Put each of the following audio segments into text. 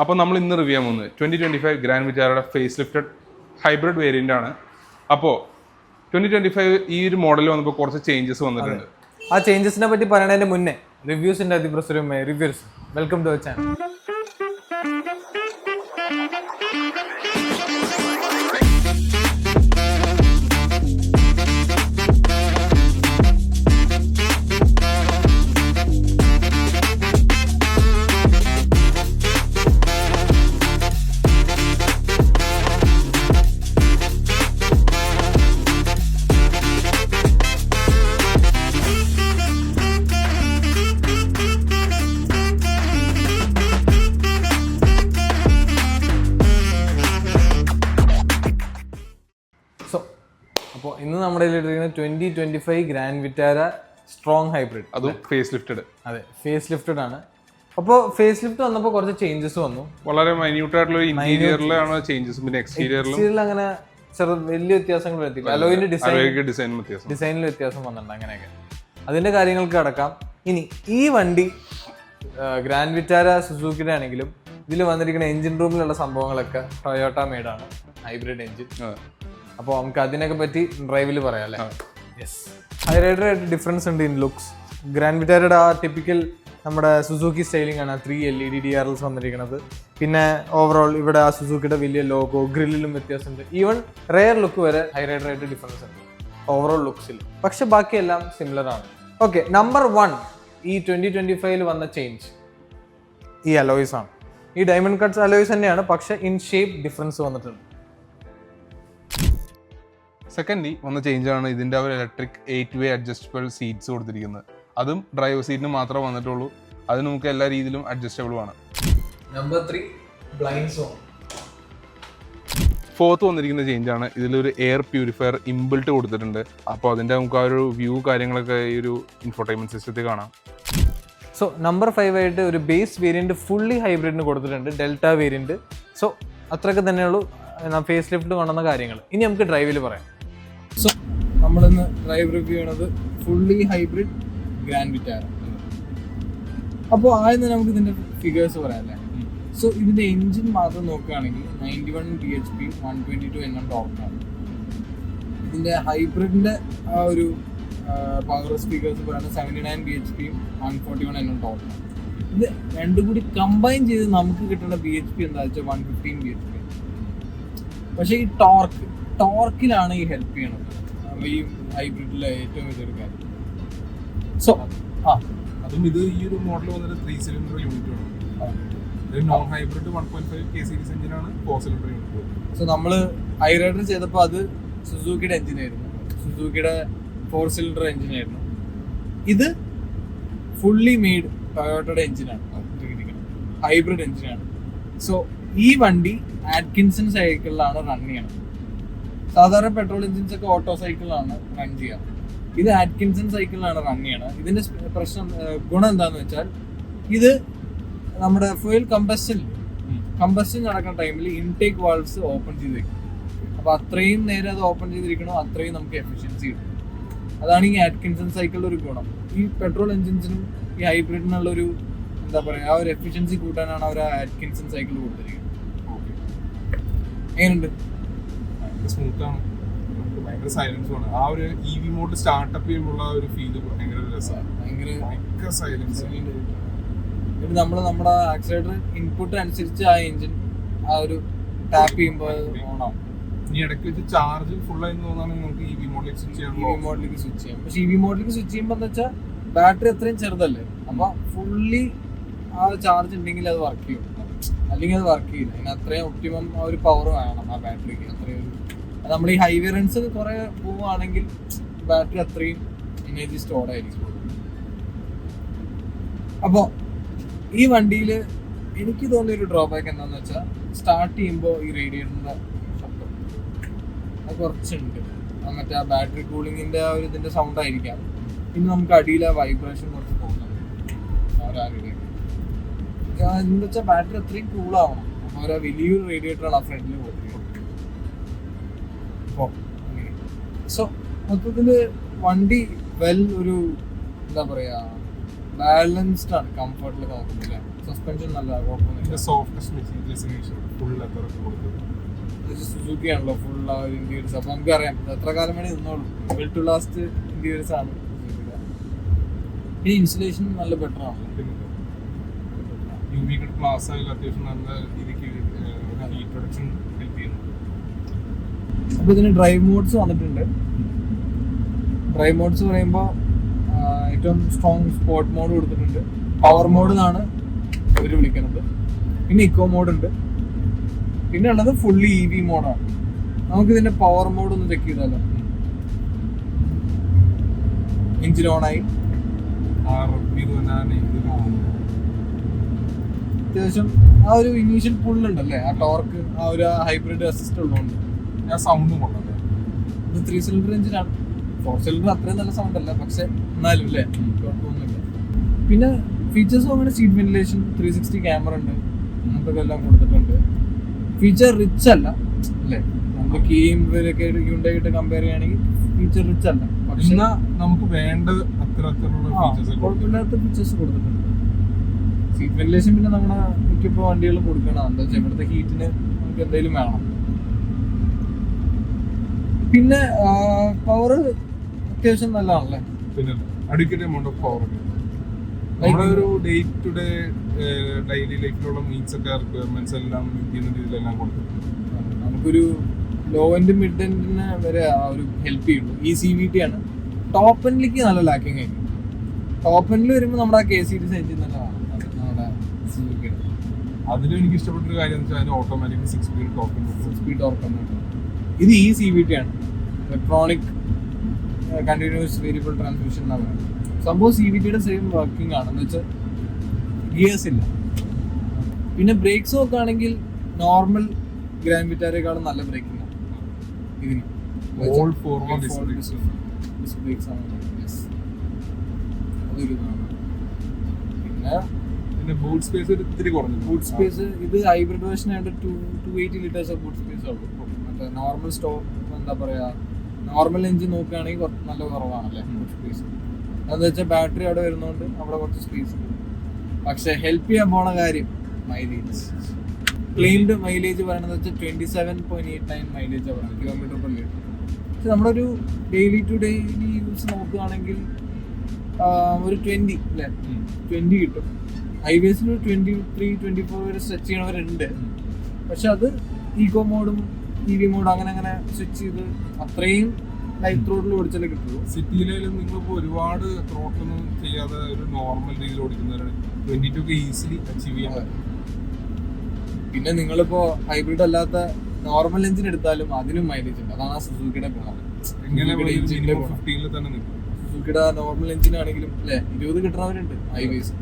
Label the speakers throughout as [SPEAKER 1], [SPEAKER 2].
[SPEAKER 1] അപ്പോൾ നമ്മൾ ഇന്ന് റിവ്യൂ ചെയ്യാൻ പോകുന്നത് 2025 ഗ്രാൻഡ് വിറ്റാരയുടെ ഫേസ് ലിഫ്റ്റഡ് ഹൈബ്രിഡ് വേരിയൻ്റ് ആണ്. അപ്പോൾ 2025 ഈ ഒരു മോഡൽ വന്നപ്പോൾ കുറച്ച് ചേഞ്ചസ് വന്നിട്ടുണ്ട്.
[SPEAKER 2] ആ ചേഞ്ചസിനെ പറ്റി പറയുന്നതിന് മുന്നേ റിവ്യൂസിന്റെ അതിപ്രസരമായ റിവ്യൂസ് വെൽക്കം ടു ചാനൽ. അപ്പോൾ ഇന്ന് നമ്മുടെ കയ്യിലിരിക്കുന്ന 2025 ഗ്രാൻഡ് വിറ്റാര സ്ട്രോങ് ഹൈബ്രിഡ്,
[SPEAKER 1] അതും ഫേസ് ലിഫ്റ്റഡ്.
[SPEAKER 2] അതെ, ഫേസ് ലിഫ്റ്റഡ് ആണ്. അപ്പോൾ ഫേസ് ലിഫ്റ്റ് വന്നപ്പോൾ കുറച്ച് ചേഞ്ചസ് വന്നു.
[SPEAKER 1] വളരെ മൈന്യൂട്ട് ആയിട്ടുള്ള ഇന്റീരിയറിലാണ് ചേഞ്ചസ്, പിന്നെ എക്സ്റ്റീരിയറിലും
[SPEAKER 2] അങ്ങനെ വലിയ വ്യത്യാസങ്ങൾ വരത്തില്ല. അലോയിന്റെ ഡിസൈനിൽ വ്യത്യാസം വന്നിട്ടുണ്ട്. അങ്ങനെയൊക്കെ അതിന്റെ കാര്യങ്ങൾക്ക് കടക്കാം. ഇനി ഈ വണ്ടി ഗ്രാൻഡ് വിറ്റാര സുസുക്കിയുടെ ആണെങ്കിലും ഇതിൽ വന്നിരിക്കുന്ന എഞ്ചിൻ റൂമിലുള്ള സംഭവങ്ങളൊക്കെ ടൊയോട്ട മെയ്ഡാണ്, ഹൈബ്രിഡ് എഞ്ചിൻ. അപ്പോൾ നമുക്ക് അതിനൊക്കെ പറ്റി ഡ്രൈവിൽ പറയാം അല്ലേ? യെസ്, ഹൈറൈഡറായിട്ട് ഡിഫറൻസ് ഉണ്ട് ഇൻ ലുക്സ്. ഗ്രാൻഡ് വിറ്റാരയുടെ ആ ടിപ്പിക്കൽ നമ്മുടെ സുസുക്കി സ്റ്റൈലിംഗ് ആണ് 3 LED DRLs വന്നിരിക്കുന്നത്. പിന്നെ ഓവറോൾ ഇവിടെ ആ സുസുക്കിയുടെ വലിയ ലോഗോ, ഗ്രില്ലിലും വ്യത്യാസമുണ്ട്. ഈവൻ റെയർ ലുക്ക് വരെ ഹൈറൈഡറായിട്ട് ഡിഫറൻസ് ഉണ്ട് ഓവറോൾ ലുക്സിൽ. പക്ഷെ ബാക്കിയെല്ലാം സിമിലർ ആണ്. ഓക്കെ, നമ്പർ 1 ഈ 2025 വന്ന ചേഞ്ച് ഈ അലോയ്സ് ആണ്. ഈ ഡയമണ്ട് കട്ട്സ് അലോയ്സ് തന്നെയാണ്, പക്ഷെ ഇൻ ഷേപ്പ് ഡിഫറൻസ് വന്നിട്ടുണ്ട്.
[SPEAKER 1] സെക്കൻഡ്ലി വന്ന ചേഞ്ച് ആണ് ഇതിന്റെ ഒരു ഇലക്ട്രിക് 8-way അഡ്ജസ്റ്റബിൾ സീറ്റ്സ് കൊടുത്തിരിക്കുന്നത്. അതും ഡ്രൈവർ സീറ്റിന് മാത്രമേ വന്നിട്ടുള്ളൂ. അത് നമുക്ക് എല്ലാ രീതിയിലും അഡ്ജസ്റ്റബിൾ ആണ്.
[SPEAKER 2] Number 3 blind zone.
[SPEAKER 1] ഫോർത്ത് വന്നിരിക്കുന്ന ചേഞ്ച് ആണ്, ഇതിലൊരു എയർ പ്യൂരിഫയർ ഇൻബിൽട്ട് കൊടുത്തിട്ടുണ്ട്. അപ്പോൾ അതിന്റെ നമുക്ക് ആ ഒരു വ്യൂ കാര്യങ്ങളൊക്കെ ഈ ഒരു ഇൻഫോർടൈൻമെന്റ് സിസ്റ്റത്തിൽ കാണാം.
[SPEAKER 2] സോ നമ്പർ 5 ആയിട്ട് ഒരു ബേസ് വേരിയന്റ് ഫുള്ളി ഹൈബ്രിഡിന് കൊടുത്തിട്ടുണ്ട്, ഡെൽറ്റ വേരിയന്റ്. സോ അത്രയൊക്കെ തന്നെയുള്ളൂ ഫേസ് ലിഫ്റ്റ് കൊണ്ടുവന്ന കാര്യങ്ങൾ. ഇനി നമുക്ക് ഡ്രൈവിൽ പറയാം. സോ നമ്മളിന്ന് ഡ്രൈവ് റിവ്യൂ ചെയ്യണത് ഫുള്ളി ഹൈബ്രിഡ് ഗ്രാൻഡ് വിറ്റാര. അപ്പോൾ ആദ്യം നമുക്ക് ഇതിന്റെ ഫിഗേഴ്സ് പറയാം അല്ലേ? സോ ഇതിന്റെ എഞ്ചിൻ മാത്രം നോക്കുകയാണെങ്കിൽ 91 bhp 122 Nm ടോർക്കാണ്. ഇതിന്റെ ഹൈബ്രിഡിന്റെ ആ ഒരു പവർ സ്പീക്കേഴ്സ് പറയുന്നത് 79 bhp 141 Nm ടോർക്കാണ്. ഇത് രണ്ടും കൂടി കമ്പൈൻ ചെയ്ത് നമുക്ക് കിട്ടുന്ന bhp എന്താ വെച്ചാൽ 115 bhp. പക്ഷെ ഈ ടോർക്കിലാണ് ഈ ഹെൽപ്പ് ചെയ്യണത് ഈ ഹൈബ്രിഡിലെ ഏറ്റവും വലിയൊരു കാര്യം. സോ
[SPEAKER 1] അതും ഇത് ഈ ഒരു മോഡൽ വന്നിട്ട് 3 സിലിണ്ടർ യൂണിറ്റ് ആണ്. നോൺ ഹൈബ്രിഡ് 1.5 K സീരീസ് എഞ്ചിനാണ് 4 സിലിണ്ടർ യൂണിറ്റ്.
[SPEAKER 2] സോ നമ്മള് ഹൈറൈഡർ ചെയ്തപ്പോൾ അത് സുസുക്കിയുടെ എഞ്ചിനായിരുന്നു, സുസുക്കിയുടെ 4 സിലിണ്ടർ എഞ്ചിനായിരുന്നു. ഇത് ഫുള്ളി മെയ്ഡ് ടൊയോട്ടയുടെ എഞ്ചിനാണ്, ഹൈബ്രിഡ് എഞ്ചിനാണ്. സോ ഈ വണ്ടി ആറ്റ്കിൻസൺ സൈക്കിളിലാണ് റൺ ചെയ്യണത്. സാധാരണ പെട്രോൾ എഞ്ചിൻസ് ഒക്കെ ഓട്ടോ സൈക്കിളിലാണ് റൺ ചെയ്യാറ്. ഇത് ആറ്റ്കിൻസൺ സൈക്കിളിലാണ് റൺ ചെയ്യണത്. ഇതിന്റെ ഗുണം എന്താന്ന് വെച്ചാൽ ഇത് നമ്മുടെ ഫ്യൂൽ കമ്പസ്റ്റൻ നടക്കുന്ന ടൈമിൽ ഇൻടേക്ക് വാൾവ്സ് ഓപ്പൺ ചെയ്ത് വെക്കും. അപ്പൊ അത്രയും നേരം അത് ഓപ്പൺ ചെയ്തിരിക്കണോ അത്രയും നമുക്ക് എഫിഷ്യൻസി കിട്ടും. അതാണ് ഈ ആറ്റ്കിൻസൺ സൈക്കിളിന്റെ ഒരു ഗുണം. ഈ പെട്രോൾ എഞ്ചിൻസിനും ഈ ഹൈബ്രിഡിനുള്ള ഒരു എന്താ പറയുക, ആ ഒരു എഫിഷ്യൻസി കൂട്ടാനാണ് അവർ ആറ്റ്കിൻസൺ സൈക്കിൾ കൊടുത്തിരിക്കുന്നത്. എങ്ങനെയുണ്ട്?
[SPEAKER 1] സ്മൂത്താണ്, ഭയങ്കര സൈലൻസും ആണ്. ആ ഒരു EV മോഡ് സ്റ്റാർട്ടപ്പ് ചെയ്യുമ്പോൾ ആ ഒരു ഫീല് ഭയങ്കര രസമാണ്, ഭയങ്കര സൈലൻസ്.
[SPEAKER 2] ഇത് നമ്മൾ നമ്മുടെ ആക്സിലേറ്റർ ഇൻപുട്ട് അനുസരിച്ച് ആ എഞ്ചിൻ ആ ഒരു ടാപ്പ് ചെയ്യുമ്പോൾ ഓണാവും.
[SPEAKER 1] ഇനി ഇടയ്ക്ക് വെച്ച് ചാർജ് ഫുൾ ആയി തോന്നുകയാണെങ്കിൽ നമുക്ക് EV മോഡിലേക്ക് സ്വിച്ച് ചെയ്യാം.
[SPEAKER 2] പക്ഷെ EV മോഡിലേക്ക് സ്വിച്ച് ചെയ്യുമ്പോൾ എന്താ വെച്ചാൽ ബാറ്ററി അത്രയും ചെറുതല്ലേ, അപ്പൊ ഫുള്ളി ആ ചാർജ് ഉണ്ടെങ്കിൽ അത് വർക്ക് ചെയ്യും, അല്ലെങ്കിൽ അത് വർക്ക് ചെയ്യില്ല. അതിന് അത്രയും ഒപ്റ്റിമം ആ ഒരു പവർ വേണം ആ ബാറ്ററിക്ക്. അത്രയും ഒരു നമ്മൾ ഈ ഹൈവേ റൺസ് കുറെ പോവുകയാണെങ്കിൽ ബാറ്ററി അത്രയും എനർജി സ്റ്റോർഡ് ആയിരിക്കും. അപ്പോൾ ഈ വണ്ടിയിൽ എനിക്ക് തോന്നിയൊരു ഡ്രോബാക്ക് എന്താണെന്ന് വെച്ചാൽ സ്റ്റാർട്ട് ചെയ്യുമ്പോൾ ഈ റേഡിയേറ്ററിൻ്റെ ശബ്ദം അത് കുറച്ചുണ്ട്. മറ്റേ ആ ബാറ്ററി കൂളിങ്ങിൻ്റെ ആ ഒരു ഇതിൻ്റെ സൗണ്ട് ആയിരിക്കാം. പിന്നെ നമുക്ക് അടിയിൽ ആ വൈബ്രേഷൻ കുറച്ച് തോന്നുന്നുണ്ട് എന്താ വെച്ചാൽ ബാറ്ററി അത്രയും കൂളാവണം. അപ്പോൾ ഒരു വലിയൊരു റേഡിയേറ്ററാണ് ആ ഫ്രണ്ടിൽ കൊടുത്തിരിക്കുന്നത്. അപ്പോൾ സോ മൊത്തത്തിൽ വണ്ടി വെൽ ഒരു എന്താ പറയുക ബാലൻസ്ഡ് ആണ് കംഫർട്ടിൽ നോക്കുന്നില്ല. സസ്പെൻഷൻ നല്ല കുഴപ്പമൊന്നുമില്ല.
[SPEAKER 1] സോഫ്റ്റ്നെസ് മെറ്റീരിയൽസ് ഫുൾ ലെതറൊക്കെ കൊടുത്തത്
[SPEAKER 2] സുസുക്കി ആണല്ലോ ഫുൾ ആ ഒരു ഇന്റീരിയേഴ്സ്. അപ്പൊ നമുക്കറിയാം എത്ര കാലം വേണേ നിന്നോളൂ. ബിൽഡ് ടു ലാസ്റ്റ് ഇന്റീരിയേഴ്സ് ആണ്. ഈ ഇൻസുലേഷൻ നല്ല ബെറ്റർ ആണ്.
[SPEAKER 1] UV ഗ്ലാസ് ആയാലും അത്യാവശ്യം നല്ല രീതിക്ക് ഹീറ്റ് പ്രൊഡക്ഷൻ ഹെൽപ്പ് ചെയ്യുന്നു.
[SPEAKER 2] അപ്പൊ ഇതിന് ഡ്രൈവ് മോഡ്സ് വന്നിട്ടുണ്ട്. ഡ്രൈവ് മോഡ്സ് പറയുമ്പോൾ ഏറ്റവും സ്ട്രോങ് സ്പോർട്ട് മോഡ് കൊടുത്തിട്ടുണ്ട്. പവർ മോഡ് എന്നാണ് ഇവർ വിളിക്കുന്നത്. പിന്നെ ഇക്കോ മോഡ് ഉണ്ട്. പിന്നെ ഉള്ളത് ഫുള്ളി EV മോഡാണ്. നമുക്ക് ഇതിന്റെ പവർ മോഡ് ഒന്ന് ചെക്ക് ചെയ്താലോ. എഞ്ചിൻ ഓണായി. അത്യാവശ്യം ആ ഒരു ഇനീഷ്യൽ പുള്ളുണ്ടല്ലേ, ആ ടോർക്ക്, ആ ഒരു ഹൈബ്രിഡ് അസിസ്റ്റ് ഉള്ളതുകൊണ്ട്
[SPEAKER 1] സൗണ്ടും കൊണ്ടത്.
[SPEAKER 2] ഇത് 3 സിലിണ്ടർ എഞ്ചിനാണ്. 4 സിലിണ്ടർ അത്രയും നല്ല സൗണ്ട് അല്ല, പക്ഷെ എന്നാലും അല്ലേ കുഴപ്പമൊന്നുമില്ല. പിന്നെ ഫീച്ചേഴ്സ് അങ്ങനെ സീറ്റ് വെന്റിലേഷൻ, 360 ക്യാമറ ഉണ്ട്, അങ്ങനത്തെ എല്ലാം കൊടുത്തിട്ടുണ്ട്. ഫീച്ചർ റിച്ച് അല്ല അല്ലേ, നമുക്ക് കീയും ഇവരൊക്കെ ഹ്യുണ്ടായിട്ട് കമ്പയർ ചെയ്യുകയാണെങ്കിൽ ഫീച്ചർ റിച്ച് അല്ല, പക്ഷെ
[SPEAKER 1] നമുക്ക് വേണ്ട
[SPEAKER 2] കുഴപ്പമില്ലാത്ത ഫീച്ചേഴ്സ് കൊടുത്തിട്ടുണ്ട്. സീറ്റ് വെന്റിലേഷൻ പിന്നെ നമ്മുടെ മിക്കപ്പോൾ വണ്ടികൾ കൊടുക്കണം, എന്താ വെച്ചാൽ ഇവിടുത്തെ ഹീറ്റിന് നമുക്ക് എന്തെങ്കിലും വേണം. പിന്നെ പവർ അത്യാവശ്യം നല്ലതാണല്ലേ.
[SPEAKER 1] പിന്നെ അഡിക്വേറ്റ് എമൗണ്ട് ഓഫ് പവർ നമ്മുടെ ഒരു ഡേ ടു ഡേ ഡെയിലി ലൈഫിലുള്ള നീഡ്സ് ഒക്കെ റിക്വയർമെന്റ്സ് എല്ലാം ചെയ്യുന്ന രീതിയിലെല്ലാം കൊടുത്തിട്ടുണ്ട്.
[SPEAKER 2] നമുക്കൊരു ലോ എൻഡ് മിഡ് എൻഡിന് വരെ ആ ഒരു ഹെൽപ്പ് ചെയ്യുള്ളൂ. ഈ CVT ആണ്. ടോപ്പ് എൻഡിലേക്ക് നല്ല ലാക്കിങ് ആയിരിക്കും. ടോപ്പ് എൻഡിൽ വരുമ്പോൾ നമ്മുടെ ആ K-Series എഞ്ചിൻ തന്നെ വേണം നമ്മുടെ CVT.
[SPEAKER 1] അതിലും എനിക്ക് ഇഷ്ടപ്പെട്ടൊരു കാര്യം എന്ന് വെച്ചാൽ അതിന് ഓട്ടോമാറ്റിക് 6 സ്പീഡ്
[SPEAKER 2] ടോർക്ക് ഉണ്ട്. ഇത് ഈ CVT ആണ്, ഇലക്ട്രോണിക് കണ്ടിന്യൂസ് വേരിയബിൾ ട്രാൻസ്മിഷൻ എന്നാണ് പറയുന്നത്. സംഭവം CVTയുടെ സെയിം വർക്കിംഗ് ആണ്, എന്ന് വെച്ചാൽ ഗിയേഴ്സ് ഇല്ല. പിന്നെ ബ്രേക്സ് നോക്കുകയാണെങ്കിൽ നോർമൽ ഗ്രാൻഡ് വിറ്റാരേക്കാളും നല്ല ബ്രേക്കിംഗ് ആണ് ഇതിന്.
[SPEAKER 1] പിന്നെ ബൂട്ട് സ്പേസ് ഇത്തിരി കുറഞ്ഞു.
[SPEAKER 2] ബൂട്ട് സ്പേസ് ഇത് ഹൈബ്രിഡ് വേർഷൻ ആയിട്ട് 280 ലിറ്റേഴ്സ് ഓഫ് ബൂട്ട് സ്പേസ് ഉള്ളൂ. മറ്റേ നോർമൽ എന്താ പറയാ, നോർമൽ എഞ്ചിൻ നോക്കുകയാണെങ്കിൽ നല്ല കുറവാണല്ലേ ബൂട്ട് സ്പേസ്. എന്താ വെച്ചാൽ ബാറ്ററി അവിടെ വരുന്നതുകൊണ്ട് അവിടെ കുറച്ച് സ്പേസ് ഉണ്ട്. പക്ഷെ ഹെൽപ്പ് ചെയ്യാൻ പോണ കാര്യം മൈലേജ്. ക്ലെയിംഡ് മൈലേജ് പറയണത് വെച്ചാൽ 27.89 മൈലേജ് പറയുന്നത് കിലോമീറ്റർ പെർ ലിറ്റർ. പക്ഷെ നമ്മുടെ ഒരു ഡെയിലി ടു ഡെയിലി യൂസ് നോക്കുകയാണെങ്കിൽ ഒരു 20 അല്ലേ, 20 കിട്ടും. ഹൈവേസിൽ ഒരു 23-24 വരെ സ്ട്രെച്ച് ചെയ്യണവരുണ്ട്. പക്ഷെ അത് ഈക്കോ മോഡും EV മോഡും അങ്ങനെ സ്വിച്ച് ചെയ്ത് അത്രയും ലൈറ്റ് റോഡിൽ ഓടിച്ചാലേ കിട്ടുള്ളൂ.
[SPEAKER 1] സിറ്റിയിലും നിങ്ങളിപ്പോൾ ഒരുപാട് ത്രോട്ടൊന്നും ചെയ്യാതെ ഒരു നോർമൽ രീതിയിൽ ഓടിക്കുന്നവരാണ് 22 ഒക്കെ ഈസിലി അച്ചീവ് ചെയ്യാൻ പറ്റും.
[SPEAKER 2] പിന്നെ നിങ്ങളിപ്പോ ഹൈബ്രിഡ് അല്ലാത്ത നോർമൽ എഞ്ചിൻ എടുത്താലും അതിനും മൈലേജ് ഉണ്ട്. അതാണ് ആ സുസുക്കിയുടെ ഗുണം. സുസുക്കിയുടെ നോർമൽ എഞ്ചിൻ ആണെങ്കിലും അല്ലെ 20 കിട്ടുന്നവരുണ്ട് ഹൈവേസ്.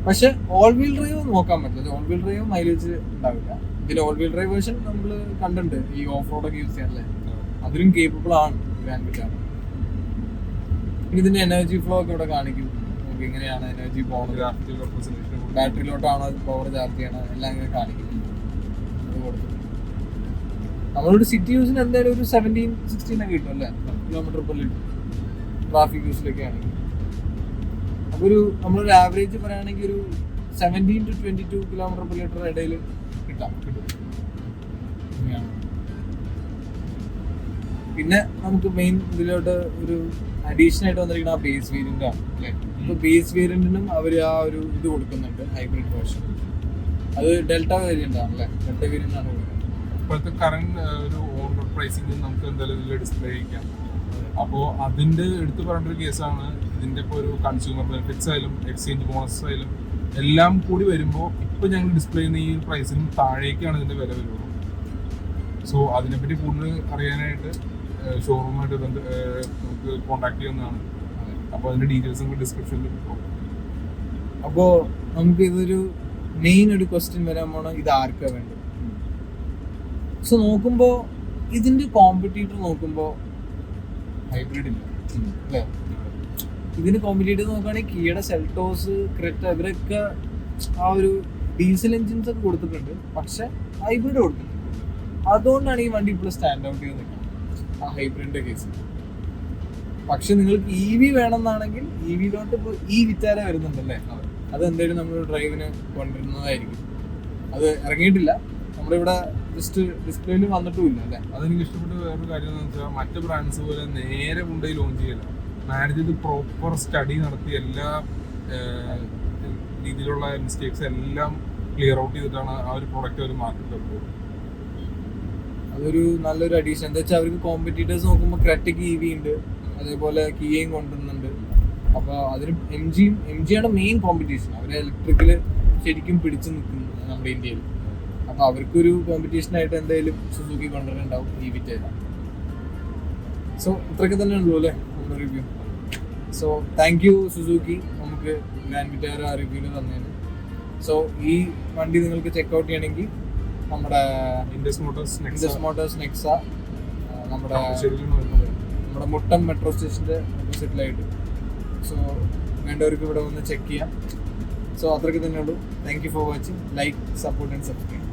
[SPEAKER 2] പക്ഷെ ഓൾ വീൽ ഡ്രൈവ് നോക്കാൻ പറ്റില്ല. ഓൾ വീൽ ഡ്രൈവ് മൈലേജ് ഉണ്ടാവില്ല. ഇതിന്റെ ഓൾ വീൽ ഡ്രൈവ് വേർഷൻ നമ്മൾ കണ്ടിട്ടുണ്ട്, ഈ ഓഫ് റോഡൊക്കെ യൂസ് ചെയ്യാനല്ലേ, അതിലും കേപ്പബിൾ ആണ് ഗ്രാൻഡ് വിറ്റാര. പിന്നെ ഇതിന്റെ എനർജി ഫ്ലോ ഒക്കെ ഇവിടെ കാണിക്കും. നമുക്ക് എങ്ങനെയാണ് എനർജി പോകുന്നത്, ബാറ്ററിയിലോട്ടാണോ പവർ ചാർജ് ചെയ്യണം, എല്ലാം ഇങ്ങനെ കാണിക്കും. നമ്മളൊരു സിറ്റി യൂസിന് എന്തായാലും ഒരു 17-16 ഒക്കെ കിട്ടും അല്ലേ, കിലോമീറ്റർ പെർ ലിറ്റർ ട്രാഫിക് യൂസിലൊക്കെ ആണെങ്കിൽ. അപ്പോൾ നമ്മളൊരു ആവറേജ് പറയുകയാണെങ്കിൽ ഒരു 17 to 22 കിലോമീറ്റർ പെർ ലിറ്റർ ഇടയിൽ കിട്ടും. പിന്നെ നമുക്ക് മെയിൻ ഇതിലോട്ട് ഒരു അഡീഷണൽ ആയിട്ട് വന്നിരിക്കുന്ന ആ ബേസ് വേരിയന്റ് ആണ് അല്ലേ. ഇപ്പൊ ബേസ് വേരിയന്റിനും അവർ ആ ഒരു ഇത് കൊടുക്കുന്നുണ്ട്, ഹൈബ്രിഡ് വേർഷൻ. അത് ഡെൽറ്റ വേരിയന്റ് ആണല്ലേ, ഡെൽറ്റ വേരിയന്റ് ആണ് കൊടുക്കുന്നത്.
[SPEAKER 1] ഇപ്പോഴത്തെ കറന്റ് ഒരു ഓൺ റോഡ് പ്രൈസിംഗ് നമുക്ക് എന്തായാലും ഡിസ്പ്ലേ ചെയ്യിക്കാം. അപ്പോൾ അതിന്റെ എടുത്തു പറയേണ്ട ഒരു കേസാണ് ഇതിന്റെ ഇപ്പോൾ ഒരു കൺസ്യൂമർ ബെനിഫിറ്റ്സ് ആയാലും എക്സ്ചേഞ്ച് ബോണസ് ആയാലും എല്ലാം കൂടി വരുമ്പോൾ ഇപ്പൊ ഞങ്ങൾ ഡിസ്പ്ലേ ചെയ്യുന്ന ഈ പ്രൈസിനും താഴേക്കാണ് ഇതിന്റെ വില വരുള്ളൂ. സോ അതിനെപ്പറ്റി കൂടുതൽ അറിയാനായിട്ട് ഷോറൂമായിട്ട് നമുക്ക് കോൺടാക്ട് ചെയ്യുന്നതാണ്. അപ്പോൾ അതിന്റെ ഡീറ്റെയിൽസ് നമുക്ക് ഡിസ്ക്രിപ്ഷനിൽ കിട്ടും.
[SPEAKER 2] അപ്പോൾ നമുക്ക് ഇതൊരു മെയിൻ ഒരു ക്വസ്റ്റ്യൻ വരാൻ പോണ, ഇത് ആർക്കാ വേണ്ടത്? സോ നോക്കുമ്പോൾ ഇതിന്റെ കോമ്പറ്റീറ്റർ നോക്കുമ്പോൾ ഹൈബ്രിഡ് ഇല്ല അല്ലേ. ഇതിന് കോമ്പറ്റീറ്റർ നോക്കുകയാണെങ്കിൽ കിയയുടെ സെൽട്ടോസ്, ക്രെറ്റ, ഇവരൊക്കെ ആ ഒരു ഡീസൽ എൻജിൻസ് ഒക്കെ കൊടുത്തിട്ടുണ്ട്, പക്ഷെ ഹൈബ്രിഡ് കൊടുത്തിട്ടുണ്ട്. അതുകൊണ്ടാണ് ഈ വണ്ടി ഇപ്പോൾ സ്റ്റാൻഡ് ഔട്ട് ചെയ്ത് നിൽക്കുന്നത് ആ ഹൈബ്രിഡിന്റെ കേസിൽ. പക്ഷെ നിങ്ങൾക്ക് EV വേണമെന്നാണെങ്കിൽ EVയിലോട്ട് ഇപ്പോൾ ഈ വിറ്റാര വരുന്നുണ്ടല്ലേ, അത് എന്തായാലും നമ്മൾ ഡ്രൈവിന് കൊണ്ടുവരുന്നതായിരിക്കും. അത് ഇറങ്ങിയിട്ടില്ല, നമ്മുടെ ഇവിടെ ജസ്റ്റ് ഡിസ്പ്ലേയിൽ വന്നിട്ടുമില്ല അല്ലേ.
[SPEAKER 1] അതെനിക്ക് ഇഷ്ടപ്പെട്ട വേറൊരു കാര്യം എന്ന് വെച്ചാൽ മറ്റ് ബ്രാൻഡ്സ് പോലെ നേരെ കൊണ്ടുപോയി ലോഞ്ച് ചെയ്യല, മാനേജ് ചെയ്ത് പ്രോപ്പർ സ്റ്റഡി നടത്തി എല്ലാ രീതിയിലുള്ള മിസ്റ്റേക്സ് എല്ലാം ക്ലിയർ ഔട്ട് ചെയ്തിട്ടാണ് ആ ഒരു പ്രോഡക്റ്റ് അവർ മാർക്കറ്റിൽ പോകുന്നത്.
[SPEAKER 2] അതൊരു നല്ലൊരു അഡീഷൻ. എന്താ വെച്ചാൽ അവർക്ക് കോമ്പറ്റീറ്റേഴ്സ് നോക്കുമ്പോൾ ക്രെറ്റയ്ക്ക് EV ഉണ്ട്, അതേപോലെ കിയയും കൊണ്ടുവരുന്നുണ്ട്. അപ്പോൾ അതിന് എം ജിയാണ് മെയിൻ കോമ്പറ്റീഷൻ. അവർ ഇലക്ട്രിക്കൽ ശരിക്കും പിടിച്ചു നിൽക്കുന്നു നമ്മുടെ ഇന്ത്യയിൽ. അപ്പോൾ അവർക്കൊരു കോമ്പറ്റീഷനായിട്ട് എന്തായാലും സുസുക്കി കൊണ്ടുവരുന്നുണ്ടാവും ഈ വിറ്റേര. സോ ഇത്രയൊക്കെ തന്നെ ഉള്ളൂ അല്ലേ നമ്മുടെ review. So thank you Suzuki നമുക്ക് ഗ്രാൻഡ് വിറ്റാര റിവ്യൂവിന് തന്നതിന്. സോ ഈ വണ്ടി നിങ്ങൾക്ക് ചെക്കൗട്ട് ചെയ്യണമെങ്കിൽ നമ്മുടെ
[SPEAKER 1] ഇൻഡസ് മോട്ടോഴ്സ്
[SPEAKER 2] നെക്സ നമ്മുടെ മുട്ടം മെട്രോ സ്റ്റേഷൻ്റെ ഓപ്പോസിറ്റിലായിട്ട്. സോ വേണ്ടവർക്ക് ഇവിടെ വന്ന് ചെക്ക് ചെയ്യാം. സോ അത്രയ്ക്ക് തന്നെ ഉള്ളൂ. Thank you for watching. Like, support and subscribe.